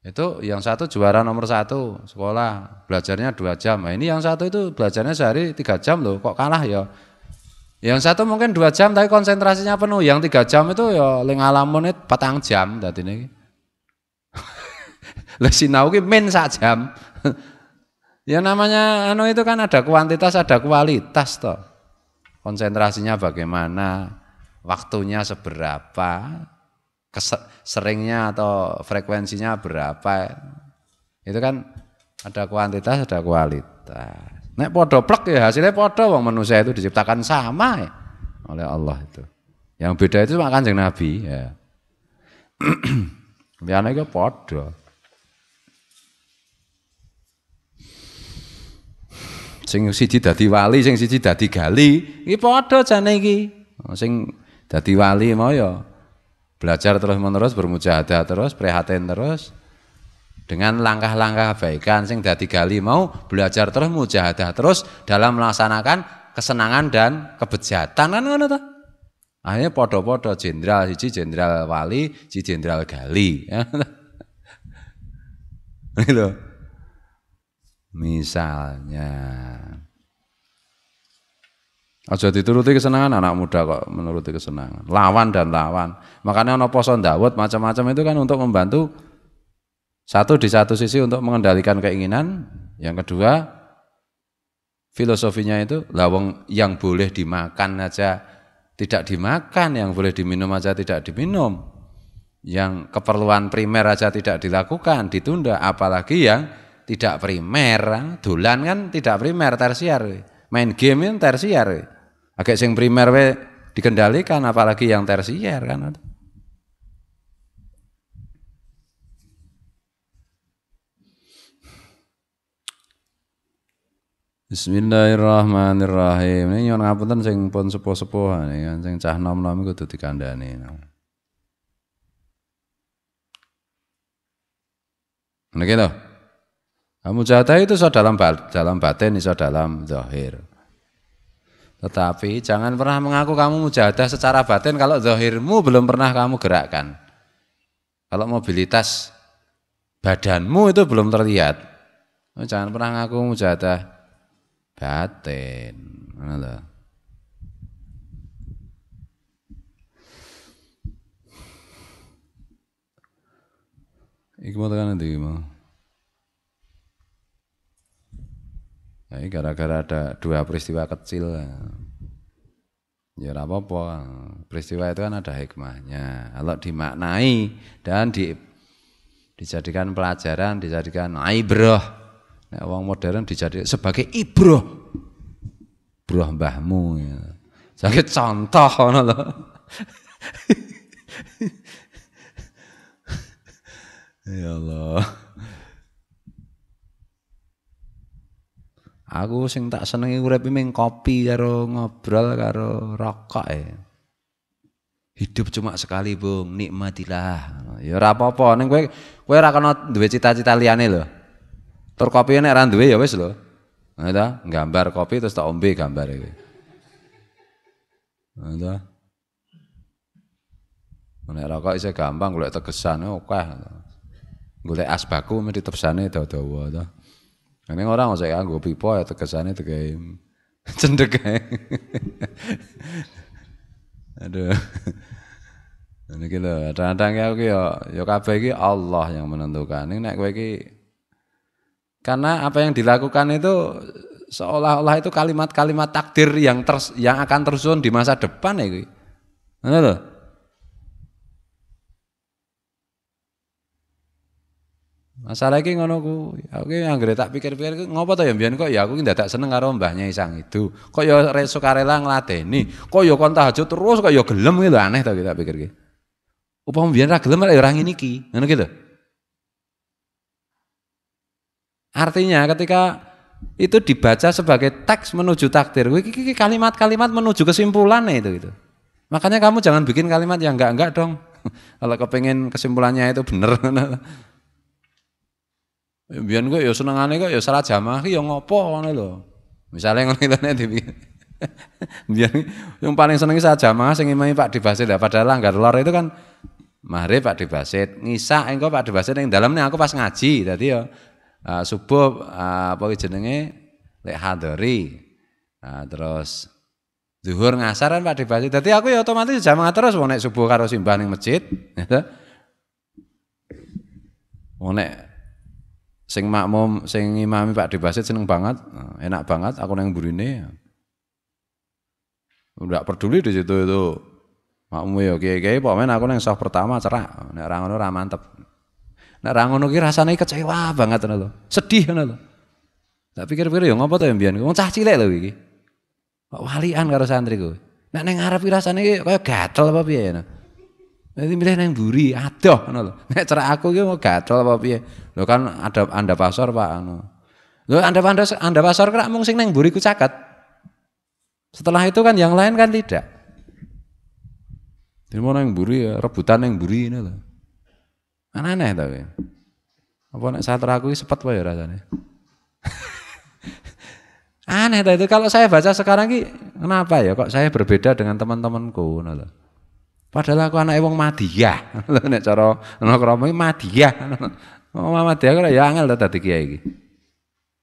itu yang satu juara nomor 1 sekolah belajarnya 2 jam. Nah, ini yang satu itu belajarnya sehari 3 jam loh, kok kalah ya. Yang satu mungkin 2 jam tapi konsentrasinya penuh. Yang 3 jam itu ya ling ngalamun 4 jam dadi niki. Lah sinau ki min 1 jam. Ya namanya itu kan ada kuantitas ada kualitas toh. Konsentrasinya bagaimana, waktunya seberapa. seringnya atau frekuensinya berapa. Itu kan ada kuantitas, ada kualitas. Nek podo plek ya hasilnya podo, wong manusia itu diciptakan sama ya oleh Allah itu. Yang beda itu cuma Kanjeng Nabi ya. Liyane iku podo. Sing siji dadi wali, sing siji dadi gali, iki podo jane iki. Sing dadi wali mau ya belajar terus-menerus, bermujahadah terus, prihatin terus. Dengan langkah-langkah kebaikan, sing dadi gali mau belajar terus, mujahadah terus dalam melaksanakan kesenangan dan kebejatan kan ngono ta. Akhirnya podo-podo jenderal siji jenderal wali, siji jenderal gali. Gitu. Misalnya aja dituruti kesenangan anak muda kok menuruti kesenangan. Lawan dan lawan. Makanya ono poso Daud macam-macam itu kan untuk membantu satu di satu sisi untuk mengendalikan keinginan, yang kedua filosofinya itu lawang yang boleh dimakan aja tidak dimakan, yang boleh diminum aja tidak diminum, yang keperluan primer aja tidak dilakukan, ditunda, apalagi yang tidak primer, dolan kan tidak primer, tersier, main game itu tersier, agak sing primer we dikendalikan, apalagi yang tersier kan. Bismillahirrahmanirrahim. Ini nyuwun ngapunten sing pun sepuh-sepuh kan sing cah nom-nom iku kudu dikandhani. Niki lho. Mujahadah itu iso dalam batin, iso dalam zahir. Tetapi jangan pernah mengaku kamu mujahadah secara batin kalau zahirmu belum pernah kamu gerakkan. Kalau mobilitas badanmu itu belum terlihat. Jangan pernah ngaku mujahadah batin, mana lah? Iku mau tekan nanti mau. Nah, ini gara-gara ada dua peristiwa kecil. Ya apa-apa. Peristiwa itu kan ada hikmahnya. Kalau dimaknai dan dijadikan pelajaran, dijadikan ibrah. Nah, orang modern dijadikan sebagai ibroh, ibroh mbahmu, ya. Sebagai contoh, ya Allah. Aku sing tak senengi urip ming kopi karo ngobrol karo rokok ya. Hidup cuma sekali, Bung, nikmatilah. Ya ora apa-apa, ning kowe ora kena duwe cita-cita liyane lho. Tur kopi nek ra duwe ya wis lho. Nah ta, gambar kopi terus tak ombe gambar iki. Nah ta. Nek rokok isih gampang golek tegesan akeh. Golek asbaku mesti tegesane dawa-dawa ta. Nek ora mosok nganggo pipa ya tegesane tege cendhek ae. Aduh. Niki lho, kadang-kadang aku ya kabeh iki Allah yang menentukan. Nek kowe iki karena apa yang dilakukan itu seolah-olah itu kalimat-kalimat takdir yang akan tersusun di masa depan ya. Ngono lho. Masalah iki ngono ku. Aku anggere tak pikir-pikir ngopo to ya mbiyen kok ya aku ki ndadak seneng karo mbahnya Isang itu. Kok ya sukarela ngladeni. Kok ya kon tahajud terus kok ya gelem ki lho aneh to tak pikir ki. Upama mbiyen ra gelem ya ora ngene iki. Ngono ki lho. Artinya ketika itu dibaca sebagai teks menuju takdir, kalimat-kalimat menuju kesimpulan itu gitu. Makanya kamu jangan bikin kalimat yang enggak dong. Kalau kepengen kesimpulannya itu bener. Biar kok ya senengane kok ya salah jamaah ki ya ngopo ngono lho. Misale ngono ngene dibikin. Biar yang paling seneng salah jamaah sing imami Pak Dibasit lah padahal langgar lor itu kan maghrib Pak Dibasit, ngisa engko Pak Dibasit ning dalamnya aku pas ngaji dadi ya subuh apa jenenge lek hadori. Terus zuhur ngasar kan Pak Dibasit. Dadi aku ya otomatis jamaah terus wong nek subuh karo simbah ning masjid. Wong nek sing makmum sing imami Pak Dibasit seneng banget, enak banget aku nang burine. Enggak peduli di situ itu Makmu ya kiai-kiai pokoknya aku yang soft pertama cerak, nek ra ngono ra mantep. Nek ra ngono ki rasane kecewa banget ngono lho. Sedih ngono lho. Tak pikir-pikir ya ngopo to ya mbiyen wong cah cilik lho iki. Kok walian karo santriku. Nek ning ngarep ki rasane kaya gatel apa piye ya. Dadi milih nang mburi adoh ngono lho. Nek cerak aku ki mau gatel apa piye. Lho kan ada anda pasar Pak ngono. Lho anda pasar kira mung sing nang mburi ku caket. Setelah itu kan yang lain kan tidak. Jadi mau nang mburi ya rebutan nang mburi ngono lho. Aneh-aneh ta kowe. Apa nek satra aku sepet wae rasane. Aneh ta itu kalau saya baca sekarang ki kenapa ya kok saya berbeda dengan teman-temanku ngono lho. Padahal aku anake wong Madiyah. Nek cara nongkrong Madiyah. Wong Madiyah kok ya angel ta dadi kiai iki.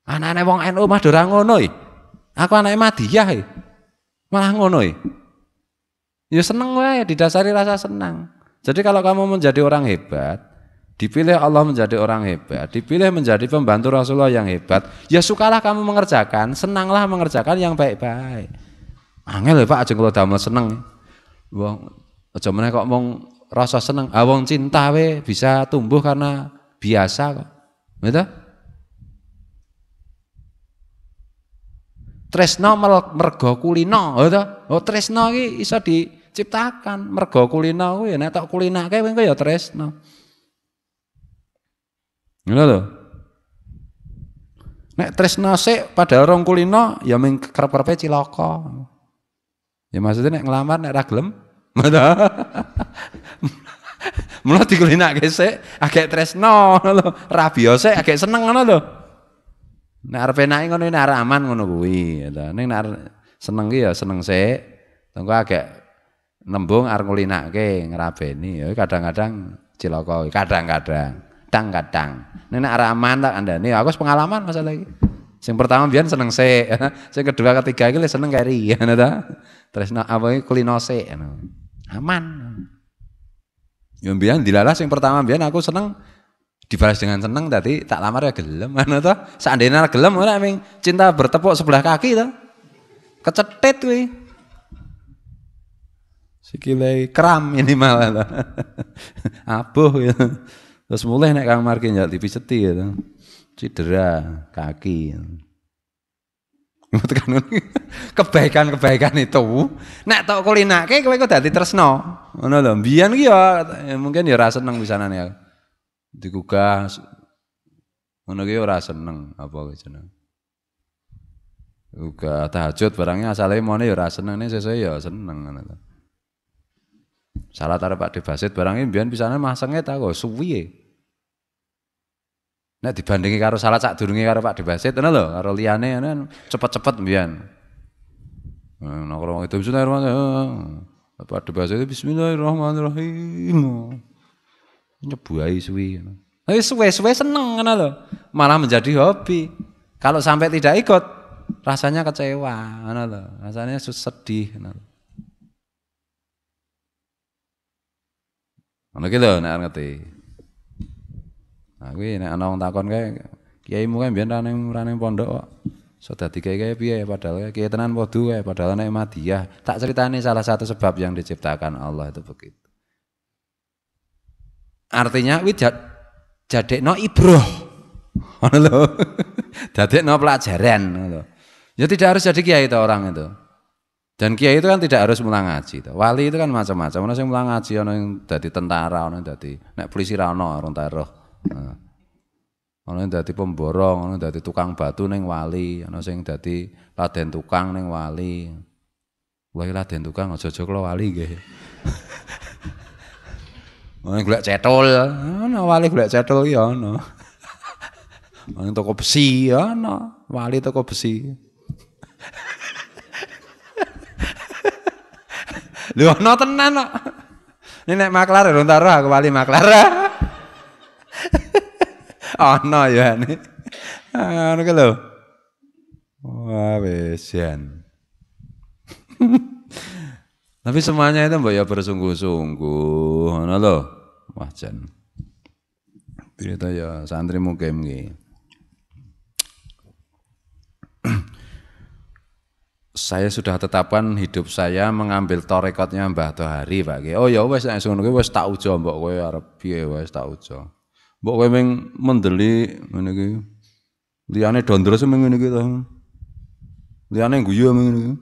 Anake wong NU mah ora ngono iki. Aku anake Madiyah iki. Malah ngono iki. Ya seneng wae didasari rasa senang. Jadi kalau kamu menjadi orang hebat, dipilih Allah menjadi orang hebat, dipilih menjadi pembantu Rasulullah yang hebat, ya sukalah kamu mengerjakan, senanglah mengerjakan yang baik-baik. Angel ya Pak aja kalau damel seneng. Wong aja meneh kok mung rasa seneng. Ah wong cinta we bisa tumbuh karena biasa kok. Gitu? Tresno mergo kulino, gitu? Oh tresno iki iso diciptakan mergo kulino kuwi nek tok kulinake kowe ya tresno. Ngono lho. Nek tresno sik padahal rong kulino ya ming kerep-kerepe cilaka. Ya maksudnya nek ngelamar nek ra gelem mula dikulinake sik agek tresno ngono lho. Ra biasa agek seneng ngono lho. Nek arep enake ngono nek arep aman ngono kuwi ya. Ning nek seneng ki ya seneng sik. Tengko agek nembung arep ngulinake ngrabeni ya kadang-kadang cilaka kadang-kadang. Kadang-kadang. Nek arep aman tak andane aku wis pengalaman masalah iki. Sing pertama biyen seneng sik, sing kedua ketiga iki seneng keri ngono ta. Tresno apa iki kulino sik ngono. Aman. Ya mbiyen dilalah sing pertama mbiyen aku seneng dibalas dengan seneng dadi tak lamar ya gelem ngono to. Sakjane gelem ora ming cinta bertepuk sebelah kaki to. Kecetit kuwi. Sikile kram minimal to. Abuh ya. Terus mulai nek Kang Marki njak dipiceti gitu. Cedera kaki. Kebaikan-kebaikan itu nek tok kulinake kowe kok dadi tresno. Ngono lho. Mbiyen ki ya mungkin ya ora seneng pisanane ya. Digugah ngono ki ora seneng apa jeneng. Uga tahajud barangnya asale mone ya ora seneng ning sesuk ya seneng ngono lho. Salah taruh Pak Debasit barangnya mbiyen pisane masenge ta kok suwi. Nek dibandingi karo salat sadurunge karo Pak Debasit ngono lho, karo liyane cepet-cepet mbiyen. Nongkrong itu bismillahirrahmanirrahim. Pak Debasit bismillahirrahmanirrahim. Nyebuai suwi. Tapi suwe-suwe seneng ngono lho. Malah menjadi hobi. Kalau sampai tidak ikut, rasanya kecewa ngono lho. Rasanya sedih ngono. Ngono ki lho nek ngerti. Nah kuwi nek ana wong takon kae kiaimu kae mbiyen ra ning pondok kok. So dadi kiai piye padahal kiai tenan podo kae padahal nek Madiyah. Tak ceritani salah satu sebab yang diciptakan Allah itu begitu. Artinya kuwi jadekno ibroh. Ngono lho. Dadekno pelajaran ngono lho. Ya tidak harus jadi kiai itu orang itu. Dan kiai itu kan tidak harus mulang ngaji. Wali itu kan macam-macam. Ono sing mulang ngaji, ono yang dadi tentara, ono yang dadi nek polisi ra ono orang taruh. Ono yang dadi pemborong, ono dadi tukang batu ning wali, ono sing dadi laden tukang ning wali. Kuwi laden tukang aja-aja kula wali nggih. Ono golek cetul, ono wali golek cetul ya ono. Ono toko besi ya ono, wali toko besi. Lho ono tenan kok. Ini nek maklar urung taruh aku wali maklar. Ono ya ini. Ngono ki lho. Wah wis jan. Tapi semuanya itu mbok ya bersungguh-sungguh, ngono lho. Wah jan. Pirita ya santri mukim iki. saya sudah tetapkan hidup saya mengambil torekotnya Mbah Tohari Pak. Oh ya wes nek ngono kuwi wis tak uja mbok kowe arep piye wis tak uja. Mbok kowe mung mendeli ngene iki. Liyane dondros mung ngene iki to. Liyane guyu mung ngene iki.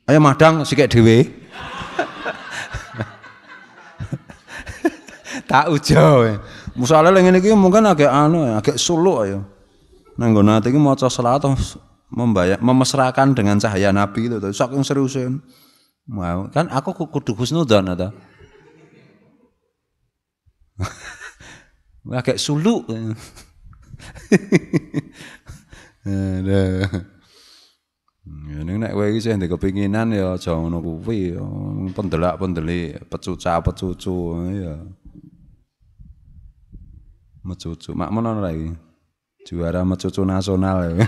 Ayo madang sikek dhewe. Tak uja. Musale ngene iki mungkin agak agak suluk ayo. Nang nggon ati iki maca selawat memesrakan dengan cahaya Nabi itu saking seriusin. Mau kan aku kudu husnudzon ta. Agak suluk. Ada. Ya ning nek kowe iki sing ndek kepinginan ya aja ngono kuwi, pendelak-pendeli pecuca-pecucu ya. Mecucu, makmun ono lagi. Juara mecucu nasional.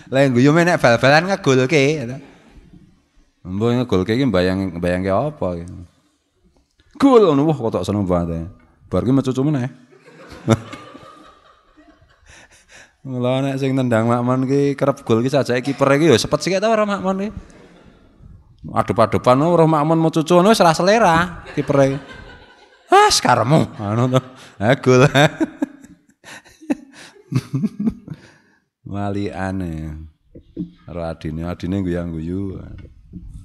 Lah guyu nek bal-balan ngegolke. Mbok ngegolke iki bayangke apa iki. Gol ngono wah kok tak seneng banget. Bar ki mecucu meneh. Mula nek sing nendang makmun ki kerep gol ki sajake kiper iki ya sepet sik ta ora makmun iki. Adep-adepan ora makmun mecucu wis ora selera kiper. Ah, sekaremu anu to. Ha gol. Waliane karo adine guyang-guyu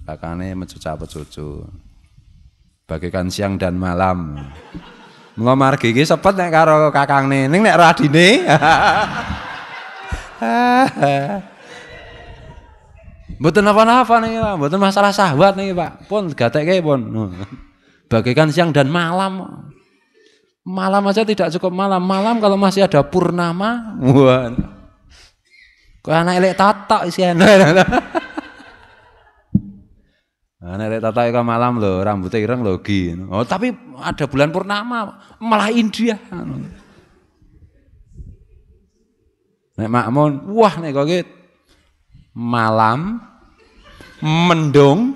kakane mecuca-pecucu bagaikan siang dan malam mula margi iki sepet nek karo kakangne ning nek ora adine mboten apa-apa niki Pak mboten masalah syahwat niki Pak pun gatekke pun bagaikan siang dan malam aja tidak cukup malam kalau masih ada purnama wah kok anak elek tatak isian anak elek tatak iku malam lho rambutnya ireng lho gi oh tapi ada bulan purnama malah India nek makmun wah nek kok malam mendung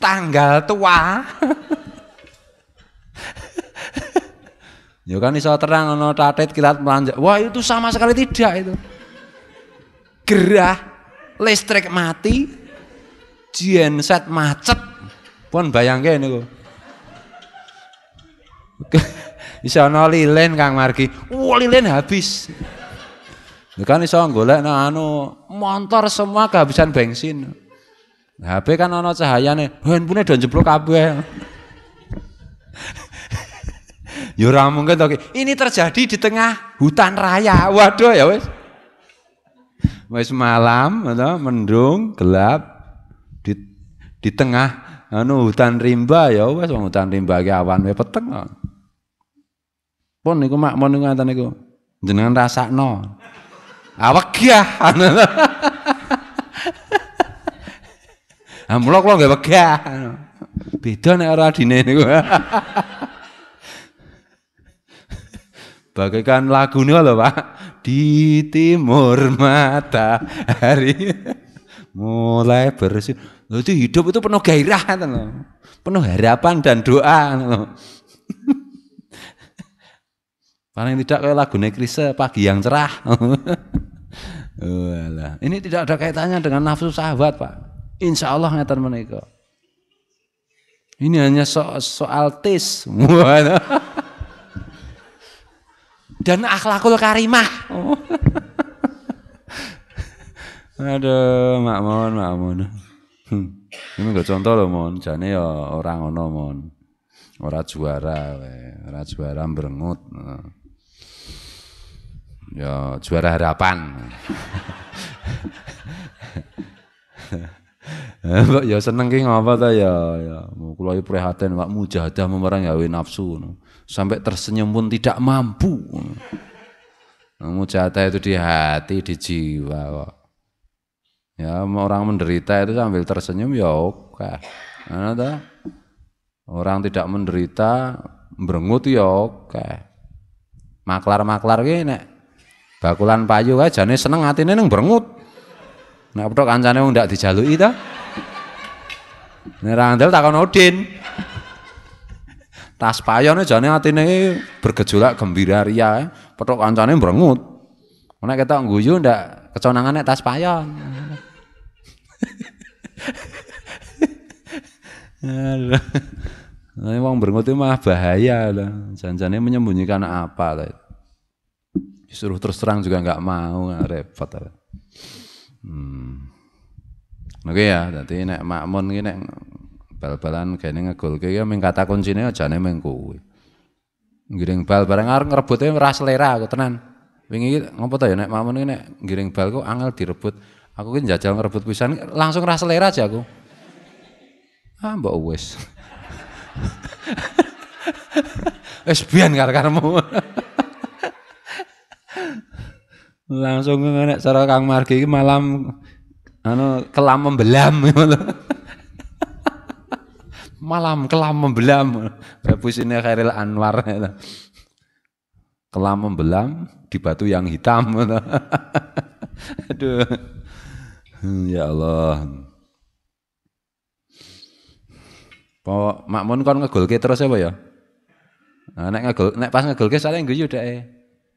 tanggal tua ya kan iso terang ono tatit kilat melanjak. Wah itu sama sekali tidak itu. Gerah, listrik mati, genset macet. Pun bayangke niku. Iso ono lilin Kang Margi. Wah lilin habis. Ya kan iso golek motor semua kehabisan bensin. HP kan ono cahayane, handphone do jeblok kabeh. Ya ora mungkin to. Ini terjadi di tengah hutan raya. Waduh ya wis. Wis malam, mendung, gelap di tengah hutan rimba ya wis hutan rimba ki awan wae peteng. Pun niku makmun niku ngaten niku. Jenengan rasakno. Wegah. Mula kula nggih wegah. Beda nek ora adine niku. Bagaikan lagu ini lho Pak di timur matahari mulai bersih. Itu hidup itu penuh gairah penuh harapan dan doa paling tidak kayak lagu Nekrisa pagi yang cerah. Ini tidak ada kaitannya dengan nafsu sahabat Pak. Insya Allah ngeten menika. Ini hanya soal tis dan akhlakul karimah. Aduh, makmun. Ini gak contoh loh mon, jane ya orang ngono mon. Ora juara merengut. Ya juara harapan. Mbak ya seneng ki ngapa ta ya kula prihatin Pak mujahadah memerangi hawa nafsu sampai tersenyum pun tidak mampu. Mujahadah itu di hati, di jiwa kok. Ya orang menderita itu sambil tersenyum ya oke. Orang tidak menderita merengut ya oke. Maklar-maklar ki nek bakulan payu kae jane seneng atine ning merengut. Nek petok kancane wong ndak dijaluki ta. Nek ra andel takon Udin. Tas payone jane atine bergejolak gembira ria, petok kancane merengut. Nek ketok guyu ndak keconangan nek tas payon. Nah, wong berengut itu mah bahaya lah. Janjane menyembunyikan apa lah. Disuruh terus terang juga nggak mau, repot lah. Oke ya, dadi nek makmun iki nek bal-balan kene ngegolke ya ming kata kuncine ajane ming kuwi. Ngiring bal bareng arep ngrebute ora selera aku tenan. Wingi ngopo to ya nek makmun iki nek ngiring bal kok angel direbut. Aku ki njajal ngrebut pisan langsung ra selera aja aku. Mbok wis. Wis biyen karo-karemu. Langsung nek cara Kang Margi iki malam kelam membelam ngono. Malam kelam membelam. Pusine Khairil Anwar. Kelam membelam di batu yang hitam. Aduh. Ya Allah. Pak makmun kon ngegolke terus apa ya? Nah, nek pas ngegolke sale guyu dheke.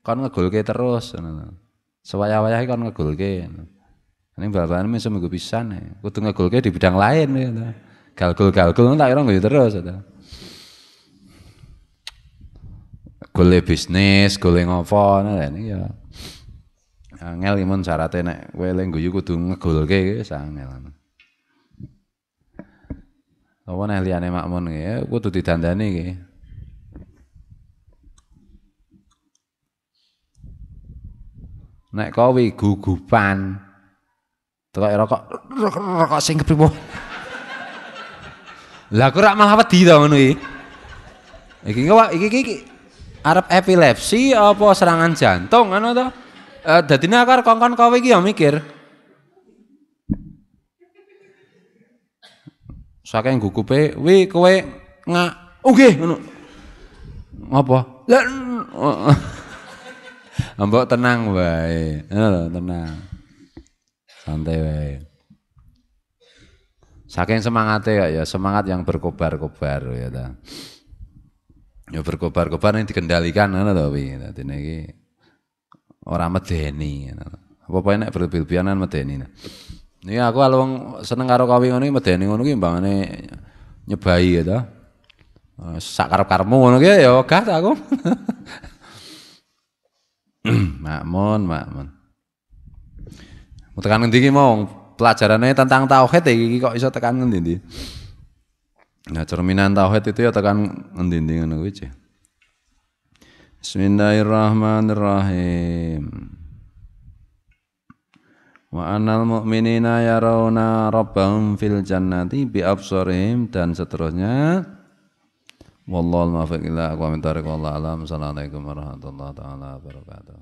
Kon ngegolke terus ngono. Sewaya-wayahe kon ngegolke. Ning bal-balan seminggu pisan kudu ngegolke di bidang lain gitu. Galgul-galgul tak kira guyu terus gitu. Gole bisnis, gole ngopo ini ya. Angel imun syaratnya nek kowe le guyu kudu ngegolke wis angel. Apa nek liyane makmun iki kudu didandani iki. Nek kowe gugupan teko rokok sing kepriwo. Lah aku rak malah wedi to ngono iki. Iki arep epilepsi apa serangan jantung ngono to. Dadine akar kongkon kowe iki ya mikir. Saking gugupe, "Wi kowe nggih ngono." Apa? Lah mbok tenang wae. Tenang. Santai wae. Saking semangate ya semangat yang berkobar-kobar ya ta. Ya berkobar-kobar yang dikendalikan ngono to wi. Dadine iki ora medeni ngono. Apa-apa nek berlebihan medeni. Niki aku alung seneng karo kowe ngono iki medeni ngono ki mbangane nyebai ya ta. Sak karep-karepmu ngono ki ya ogah ta aku. Makmun. Mau tekan ngendi iki mau pelajarannya tentang tauhid iki kok iso tekan ngendi-endi. Nah, cerminan tauhid itu ya tekan ngendi-endi ngono kuwi. Bismillahirrahmanirrahim. Wa anal mu'minina yarawna rabbahum fil jannati bi absarihim dan seterusnya. Wallahul muwaffiq ila aqwamit thoriq wallahu alam. Assalamualaikum warahmatullahi taala wabarakatuh.